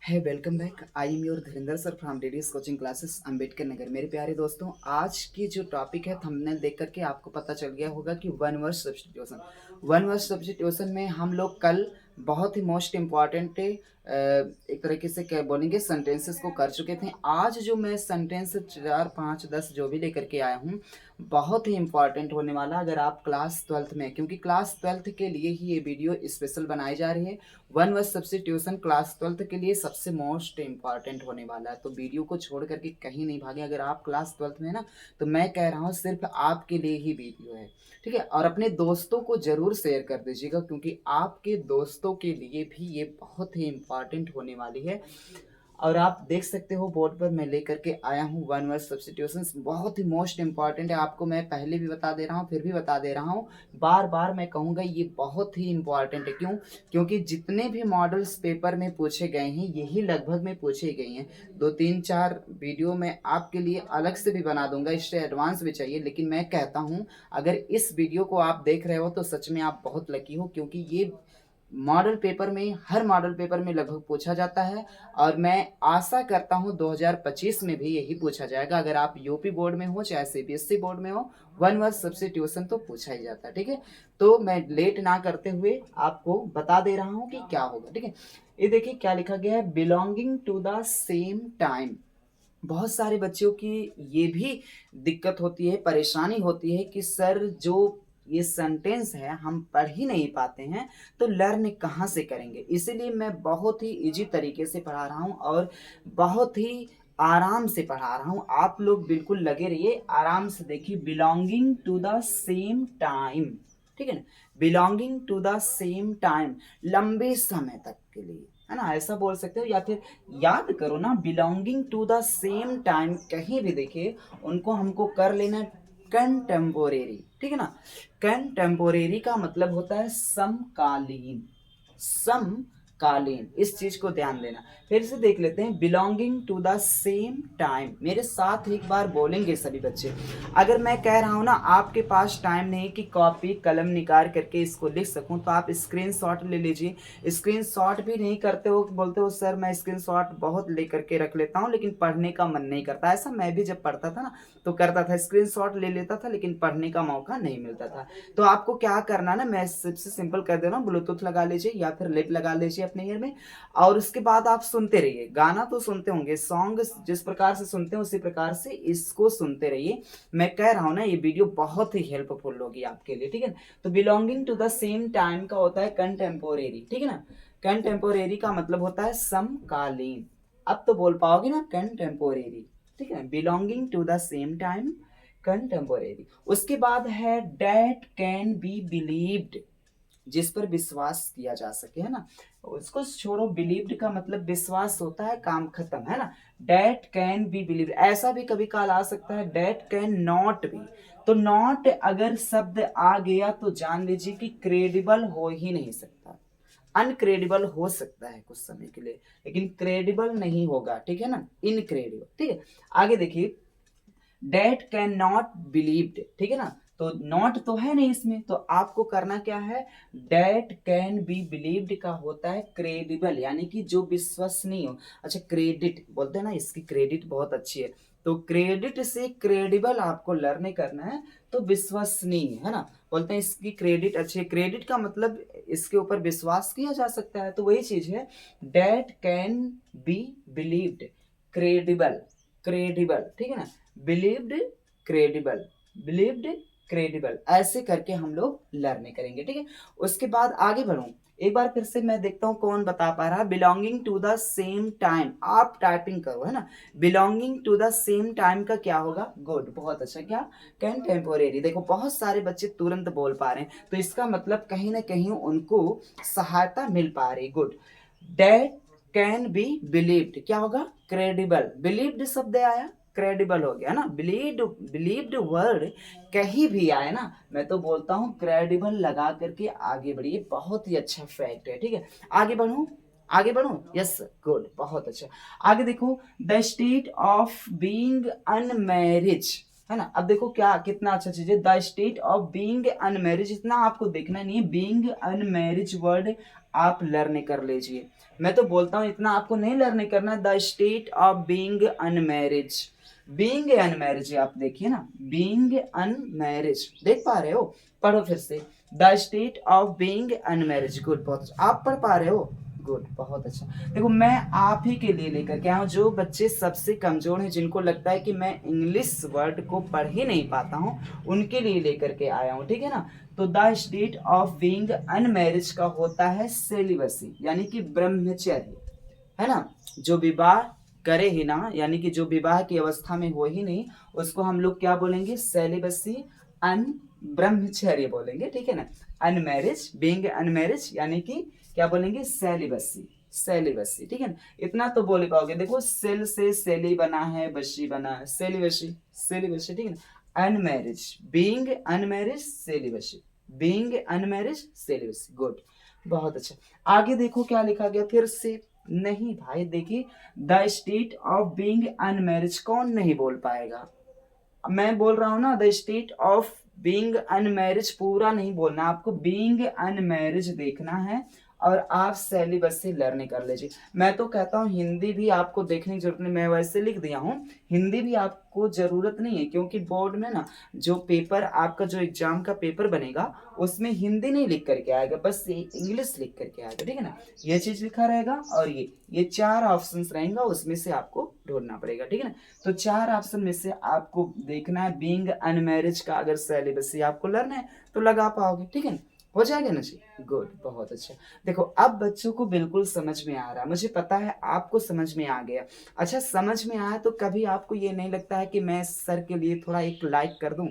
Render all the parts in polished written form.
है welcome back. I am your Dhirendra sir from DDS coaching classes Ambedkar Nagar. मेरे प्यारे दोस्तों, आज की जो टॉपिक है थंबनेल देख करके आपको पता चल गया होगा कि one word substitution. One word substitution में हम लोग कल बहुत ही मोस्ट इम्पॉर्टेंट एक तरीके से क्या बोलेंगे सेंटेंसेस को कर चुके थे। आज जो मैं सेंटेंस 4 5 10 जो भी लेकर के आया हूँ बहुत ही इंपॉर्टेंट होने वाला। अगर आप क्लास 12th में, क्योंकि क्लास 12th के लिए ही ये वीडियो स्पेशल बनाई जा रही है। One word substitution class 12th के लिए सबसे मोस्ट इंपॉर्टेंट होने वाला है, तो वीडियो को छोड़ करके कहीं नहीं भागे। अगर आप क्लास 12th में ना, तो मैं कह रहा हूँ सिर्फ आपके लिए ही वीडियो है, ठीक है। और अपने दोस्तों को जरूर शेयर कर दीजिएगा, क्योंकि आपके दोस्तों के लिए भी ये बहुत ही इंपॉर्टेंट होने वाली है। और आप देख सकते हो बोर्ड पर मैं लेकर के आया हूँ वन वर्ड सब्स्टिट्यूशंस, बहुत ही मोस्ट इंपॉर्टेंट है। आपको मैं पहले भी बता दे रहा हूँ, फिर भी बता दे रहा हूँ, बार बार मैं कहूँगा ये बहुत ही इंपॉर्टेंट है। क्यों? क्योंकि जितने भी मॉडल्स पेपर में पूछे गए हैं यही लगभग में पूछे गए हैं। 2 3 4 वीडियो मैं आपके लिए अलग से भी बना दूंगा, इससे एडवांस भी चाहिए, लेकिन मैं कहता हूँ अगर इस वीडियो को आप देख रहे हो तो सच में आप बहुत लकी हो, क्योंकि ये मॉडल पेपर में, हर मॉडल पेपर में लगभग पूछा जाता है। और मैं आशा करता हूं 2025 में भी यही पूछा जाएगा। अगर आप यूपी बोर्ड में हो चाहे सीबीएसई बोर्ड में हो, वन वर्ड सब्स्टिट्यूशन तो पूछा ही जाता है, ठीक है। तो मैं लेट ना करते हुए आपको बता दे रहा हूं कि क्या होगा, ठीक है। ये देखिए क्या लिखा गया है, belonging to the same time. बहुत सारे बच्चों की ये भी दिक्कत होती है, परेशानी होती है कि सर जो ये सेंटेंस है हम पढ़ ही नहीं पाते हैं, तो लर्न कहाँ से करेंगे। इसीलिए मैं बहुत ही इजी तरीके से पढ़ा रहा हूँ और बहुत ही आराम से पढ़ा रहा हूँ। आप लोग बिल्कुल लगे रहिए, आराम से देखिए। Belonging to the same time, ठीक है ना। Belonging to the same time, लंबे समय तक के लिए, है ना, ऐसा बोल सकते हो। या फिर याद करो ना, belonging to the same time कहीं भी देखिए उनको हमको कर लेना कंटेम्पोरेरी, ठीक है ना। कंटेम्पोरेरी का मतलब होता है समकालीन, समकालीन, इस चीज को ध्यान देना। फिर से देख लेते हैं, belonging to the same time. मेरे साथ एक बार बोलेंगे सभी बच्चे। अगर मैं कह रहा हूं ना आपके पास टाइम नहीं कि कॉपी कलम निकाल करके इसको लिख सकूं, तो आप स्क्रीनशॉट ले लीजिए। स्क्रीनशॉट भी नहीं करते हो, बोलते हो सर मैं स्क्रीनशॉट बहुत लेकर के रख लेता हूं लेकिन पढ़ने का मन नहीं करता। ऐसा मैं भी जब पढ़ता था ना तो करता था, स्क्रीनशॉट ले लेता था लेकिन पढ़ने का मौका नहीं मिलता था। तो आपको क्या करना ना, मैं सबसे सिंपल कर दे रहा हूँ, ब्लूटूथ लगा लीजिए या फिर लिप लगा लीजिए अपने ईयर में, और उसके बाद आप सुनते रहिए। गाना तो सुनते होंगे, सॉन्ग जिस प्रकार से सुनते हैं उसी प्रकार से इसको सुनते रहिए। मैं कह रहा हूँ ना ये वीडियो बहुत ही हेल्पफुल होगी आपके लिए, ठीक है। तो belonging to the same time का होता है कंटेम्पोरेरी, ठीक है ना। कंटेम्पोरेरी का मतलब होता है समकालीन। अब तो बोल पाओगे ना कंटेम्पोरेरी, ठीक है। Belonging to the same time, contemporary. उसके बाद है डेट कैन बी बिलीव्ड, जिस पर विश्वास किया जा सके, है ना। उसको छोड़ो, बिलीव्ड का मतलब विश्वास होता है, काम खत्म, है ना। डेट कैन बी बिलीव्ड, ऐसा भी कभी काल आ सकता है डेट कैन नॉट बी। तो नॉट अगर शब्द आ गया तो जान लीजिए कि क्रेडिबल हो ही नहीं सकता। अनक्रेडिबल हो सकता है कुछ समय के लिए, लेकिन क्रेडिबल नहीं होगा, ठीक है ना, इनक्रेडिबल, ठीक है। आगे देखिए, डेट कैन नॉट बिलीव्ड, ठीक है ना। तो नॉट तो है नहीं इसमें, तो आपको करना क्या है, डेट कैन बी बिलीव्ड का होता है क्रेडिबल, यानी कि जो विश्वसनीय हो। अच्छा, क्रेडिट बोलते हैं ना, इसकी क्रेडिट बहुत अच्छी है। तो क्रेडिट से क्रेडिबल आपको लर्न करना है, तो विश्वसनीय, है ना। बोलते हैं इसकी क्रेडिट अच्छी है। क्रेडिट का मतलब इसके ऊपर विश्वास किया जा सकता है, तो वही चीज है, date can be believed, credible, credible, ठीक है ना। बिलीव्ड, क्रेडिबल, बिलीव्ड, क्रेडिबल, ऐसे करके हम लोग लर्न करेंगे, ठीक है। उसके बाद आगे बढ़ूं, एक बार फिर से मैं देखता हूं कौन बता पा रहा है। Belonging to the same time, आप टाइपिंग करो, है ना। Belonging to the same time का क्या होगा, गुड, बहुत अच्छा। क्या, कंटेम्पोरेरी। देखो बहुत सारे बच्चे तुरंत बोल पा रहे हैं, तो इसका मतलब कहीं ना कहीं उनको सहायता मिल पा रही, good. Date can be believed क्या होगा, क्रेडिबल। बिलीव्ड शब्द आया, क्रेडिबल हो गया ना। बिलीव्ड, बिलीव्ड वर्ड कहीं भी आए ना, मैं तो बोलता हूँ क्रेडिबल लगा करके आगे बढ़िए, बहुत ही अच्छा फैक्ट है, ठीक है। आगे बढ़ू, आगे बढ़ू, यस, गुड, बहुत अच्छा। आगे देखो, the state of being unmarried, है ना। अब देखो क्या कितना अच्छा चीज है, the state of being unmarried, इतना आपको देखना नहीं है, बीइंग अनमैरिज वर्ड आप लर्न कर लीजिए। मैं तो बोलता हूँ इतना आपको नहीं लर्न करना, the state of being unmarried, being unmarried आप देखिए ना, बीइंग अनमैरिज देख पा रहे हो, पढ़ो फिर से, the state of being unmarried, good, बहुत अच्छा आप पढ़ पा रहे हो, गुड, बहुत अच्छा। देखो मैं आप ही के लिए लेकर के आया हूँ, जो बच्चे सबसे कमजोर हैं, जिनको लगता है कि मैं इंग्लिश वर्ड को पढ़ ही नहीं पाता हूँ, उनके लिए लेकर के आया हूँ, ठीक है ना। तो the state of being unmarried का होता है सेलिबसी, यानी कि ब्रह्मचर्य, है ना। जो विवाह करे ही ना, यानी कि जो विवाह की अवस्था में हो ही नहीं, उसको हम लोग क्या बोलेंगे, सेलिबसी, अन ब्रह्मचर्य बोलेंगे, ठीक है ना। अनमैरिज, बीइंग अनमैरिज यानी कि क्या बोलेंगे, सेलिबसी, सेलिबसी, ठीक है ना। इतना तो बोल पाओगे, देखो सेल से सेली बना है, बशी बना है, सेलिबसी, सेलिबसी, ठीक है ना। Unmarried, being unmarried, celibacy, being unmarried, celibacy, good, बहुत अच्छा। आगे देखो क्या लिखा गया फिर से, नहीं भाई देखिए, the state of being unmarried कौन नहीं बोल पाएगा, मैं बोल रहा हूं ना, the state of being unmarried पूरा नहीं बोलना, आपको बीइंग अनमैरिज देखना है, और आप सेलिबस से लर्न कर लीजिए। मैं तो कहता हूँ हिंदी भी आपको देखने की जरूरत नहीं, मैं वैसे लिख दिया हूँ, हिंदी भी आपको जरूरत नहीं है, क्योंकि बोर्ड में ना जो पेपर आपका, जो एग्जाम का पेपर बनेगा, उसमें हिंदी नहीं लिख करके आएगा, बस इंग्लिश लिख करके आएगा, ठीक है ना। ये चीज लिखा रहेगा, और ये चार ऑप्शंस रहेंगे, उसमें से आपको ढूंढना पड़ेगा, ठीक है ना। तो चार ऑप्शन में से आपको देखना है, बीइंग अनमैरिज का अगर सिलेबस आपको लर्न है तो लगा पाओगे, ठीक है ना, हो जाएगा ना जी, गुड, बहुत अच्छा। देखो अब बच्चों को बिल्कुल समझ में आ रहा है, मुझे पता है आपको समझ में आ गया। अच्छा समझ में आया तो कभी आपको ये नहीं लगता है कि मैं सर के लिए थोड़ा एक लाइक कर दूं,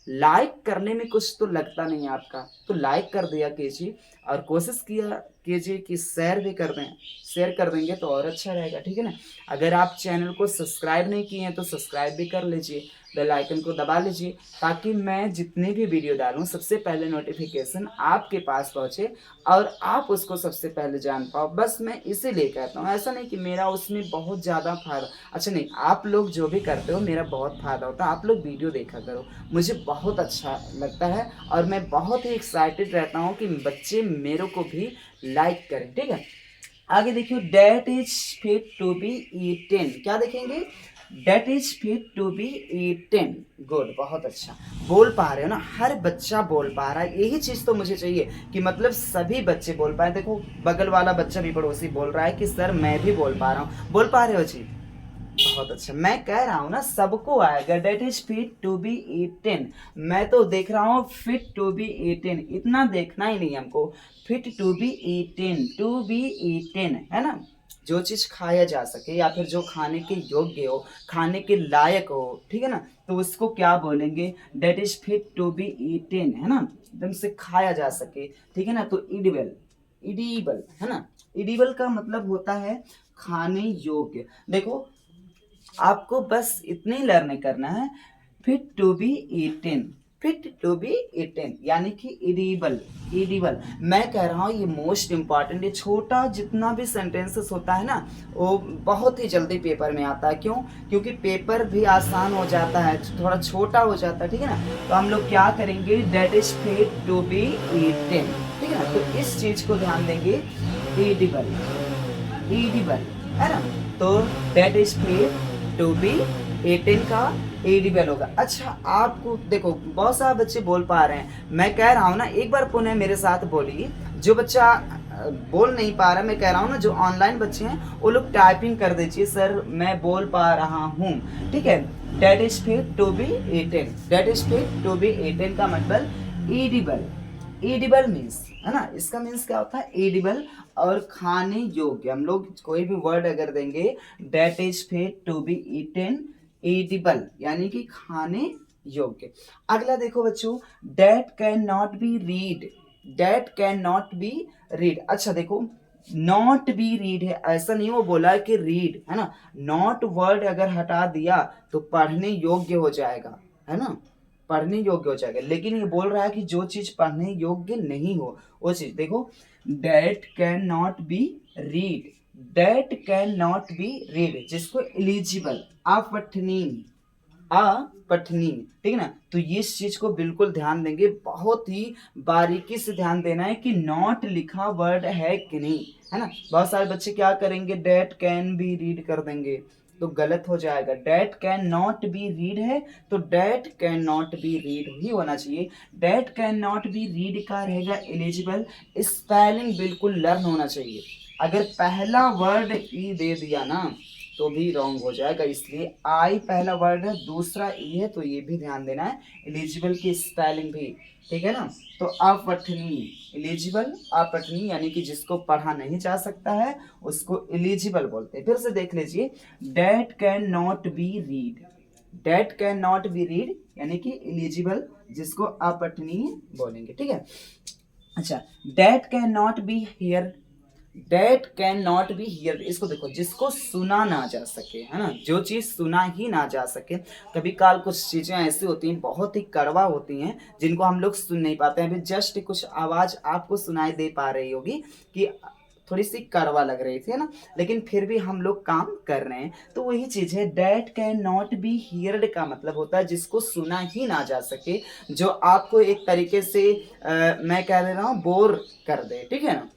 लाइक करने में कुछ तो लगता नहीं है आपका, तो लाइक कर दिया कीजिए, और कोशिश किया कीजिए कि शेयर भी कर दें, शेयर कर देंगे तो और अच्छा रहेगा, ठीक है ना। अगर आप चैनल को सब्सक्राइब नहीं किए हैं तो सब्सक्राइब भी कर लीजिए, बेल आइकन को दबा लीजिए, ताकि मैं जितनी भी वीडियो डालूं सबसे पहले नोटिफिकेशन आपके पास पहुंचे, और आप उसको सबसे पहले जान पाओ। बस मैं इसीलिए कहता हूँ, ऐसा नहीं कि मेरा उसमें बहुत ज़्यादा फायदा, अच्छा नहीं, आप लोग जो भी करते हो मेरा बहुत फायदा होता है, आप लोग वीडियो देखा करो, मुझे बहुत अच्छा लगता है, और मैं बहुत ही एक्साइटेड रहता हूँ कि बच्चे मेरे को भी लाइक करें, ठीक है। आगे देखियो, that is fit to be eaten, क्या देखेंगे, that is fit to be eaten, good, बहुत अच्छा, बोल पा रहे हो ना, हर बच्चा बोल पा रहा है, यही चीज तो मुझे चाहिए कि मतलब सभी बच्चे बोल पाए। देखो बगल वाला बच्चा भी पड़ोसी बोल रहा है कि सर मैं भी बोल पा रहा हूँ, बोल पा रहे हो जी, बहुत अच्छा। मैं कह रहा हूँ ना सबको आएगा, that is fit to be eaten, मैं तो देख रहा हूँ फिट टू बी ईटेन, इतना देखना ही नहीं हमको, fit to be eaten, to be eaten, है ना, जो चीज खाया जा सके, या फिर जो खाने के योग्य हो, खाने के लायक हो, ठीक है ना, तो उसको क्या बोलेंगे, that is fit to be eaten, है ना, एकदम से खाया जा सके, ठीक है ना। तो इडिबल, इडिबल, है ना, इडिबल का मतलब होता है खाने योग्य। देखो आपको बस इतने ही लर्न करना है, fit to be eaten, fit to be eaten यानी कि इडिबल, इडिबल, मैं कह रहा हूँ ये मोस्ट इंपॉर्टेंट, ये छोटा जितना भी सेंटेंसेस होता है ना, वो बहुत ही जल्दी पेपर में आता है, क्यों, क्योंकि पेपर भी आसान हो जाता है, थोड़ा छोटा हो जाता है, ठीक है ना। तो हम लोग क्या करेंगे, that is fit to be eaten, ठीक है ना, तो इस चीज को ध्यान देंगे, इडिबल, इडिबल, है ना, तो that is fit to be eaten का एडिबल होगा। अच्छा आपको देखो बहुत सारे बच्चे बोल पा रहे हैं, मैं कह रहा हूँ ना, एक बार पुनः मेरे साथ बोलिए, जो बच्चा बोल नहीं पा रहा, मैं कह रहा हूँ ना, जो ऑनलाइन बच्चे हैं वो लोग टाइपिंग कर दीजिए, सर मैं बोल पा रहा हूँ, ठीक है। That is fit to be eaten, that is fit to be eaten का मतलब एडिबल, एडिबल मीन्स, है ना, इसका मीन्स क्या होता है, एडिबल, और खाने योग्य। हम लोग कोई भी वर्ड अगर देंगे, that is fit to be eaten, edible यानी कि खाने योग्य। अगला देखो बच्चों, that can not be read, that can not be read, अच्छा देखो नॉट बी रीड है, ऐसा नहीं वो बोला है कि रीड, है ना, नॉट वर्ड अगर हटा दिया तो पढ़ने योग्य हो जाएगा, है ना, पढ़ने योग्य हो जाएगा, लेकिन ये बोल रहा है कि जो चीज पढ़ने योग्य नहीं हो वो चीज, देखो date can not be read, that can not be read, जिसको एलिजिबल, अपठनीय, पठनीय, ठीक है ना। तो ये इस चीज को बिल्कुल ध्यान देंगे, बहुत ही बारीकी से ध्यान देना है कि नॉट लिखा वर्ड है कि नहीं, है ना। बहुत सारे बच्चे क्या करेंगे, डेट कैन बी रीड कर देंगे, तो गलत हो जाएगा। Date can not be read है तो date can not be read ही होना चाहिए। Date can not be read का रहेगा एलिजिबल। स्पेलिंग बिल्कुल लर्न होना चाहिए। अगर पहला वर्ड ई दे दिया ना तो भी रॉन्ग हो जाएगा, इसलिए आई पहला वर्ड है, दूसरा ई है, तो ये भी ध्यान देना है। एलिजिबल की स्पेलिंग भी, ठीक है ना। तो अपठनीय, एलिजिबल अपठनीय यानी कि जिसको पढ़ा नहीं जा सकता है उसको एलिजिबल बोलते हैं। फिर से देख लीजिए, date can not be read, that can not be read यानी कि एलिजिबल, जिसको अपठनीय बोलेंगे, ठीक है। अच्छा, date can not be here, date can not be here, इसको देखो, जिसको सुना ना जा सके, है ना, जो चीज सुना ही ना जा सके। कभी काल कुछ चीजें ऐसी होती हैं बहुत ही कड़वा होती हैं जिनको हम लोग सुन नहीं पाते हैं। अभी जस्ट कुछ आवाज आपको सुनाई दे पा रही होगी कि थोड़ी सी कड़वा लग रही थी, है ना, लेकिन फिर भी हम लोग काम कर रहे हैं। तो वही चीज है, date can not B heard का मतलब होता है जिसको सुना ही ना जा सके, जो आपको एक तरीके से मैं कह दे रहा हूँ बोर कर दे, ठीक है ना,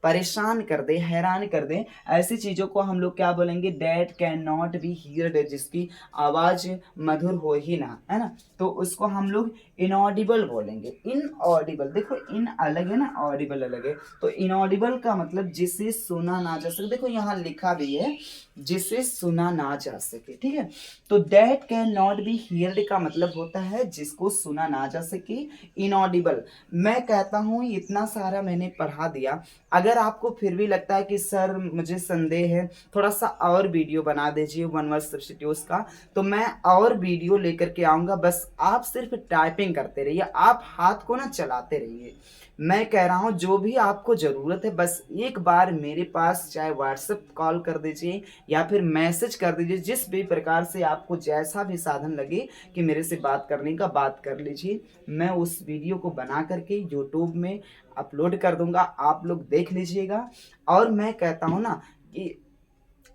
परेशान कर दे, हैरान कर दे। ऐसी चीज़ों को हम लोग क्या बोलेंगे, date can not B heard, जिसकी आवाज़ मधुर हो ही ना, है ना, तो उसको हम लोग इनऑडिबल बोलेंगे। इनऑडिबल, देखो इन अलग है ना, ऑडिबल अलग है। तो इनऑडिबल का मतलब जिसे सुना ना जा सके, देखो यहाँ लिखा भी है जिसे सुना ना जा सके, ठीक है। तो date can not B heard का मतलब होता है जिसको सुना ना जा सके, इनऑडिबल। मैं कहता हूँ इतना सारा मैंने पढ़ा दिया, अगर आपको फिर भी लगता है कि सर मुझे संदेह है, थोड़ा सा और वीडियो बना दीजिए वन वर्ड सब्स्टिट्यूट्स का, तो मैं और वीडियो लेकर के आऊँगा। बस आप सिर्फ टाइपिंग करते रहिए, आप हाथ को ना चलाते रहिए। मैं कह रहा हूँ जो भी आपको ज़रूरत है बस एक बार मेरे पास चाहे व्हाट्सएप कॉल कर दीजिए या फिर मैसेज कर दीजिए, जिस भी प्रकार से आपको जैसा भी साधन लगे कि मेरे से बात करने का, बात कर लीजिए। मैं उस वीडियो को बना करके यूट्यूब में अपलोड कर दूंगा, आप लोग देख लीजिएगा। और मैं कहता हूँ ना कि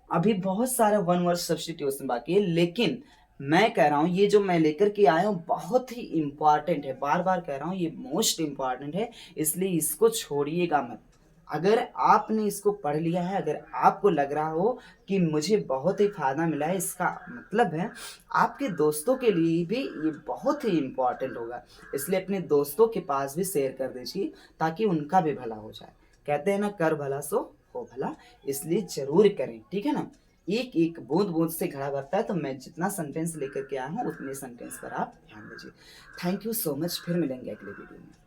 अभी बहुत सारा वन वर्ड सब्स्टिट्यूशन बाकी है, लेकिन मैं कह रहा हूँ ये जो मैं लेकर के आया हूँ बहुत ही इम्पॉर्टेंट है, बार बार कह रहा हूँ ये मोस्ट इम्पॉर्टेंट है, इसलिए इसको छोड़िएगा मत। अगर आपने इसको पढ़ लिया है, अगर आपको लग रहा हो कि मुझे बहुत ही फायदा मिला है, इसका मतलब है आपके दोस्तों के लिए भी ये बहुत ही इम्पॉर्टेंट होगा, इसलिए अपने दोस्तों के पास भी शेयर कर दीजिए ताकि उनका भी भला हो जाए। कहते हैं ना, कर भला सो हो भला, इसलिए जरूर करें, ठीक है ना। एक एक बूंद बूंद से घड़ा भरता है, तो मैं जितना सेंटेंस लेकर के आया हूँ उतने सेंटेंस पर आप ध्यान दीजिए। थैंक यू सो मच, फिर मिलेंगे अगले वीडियो में।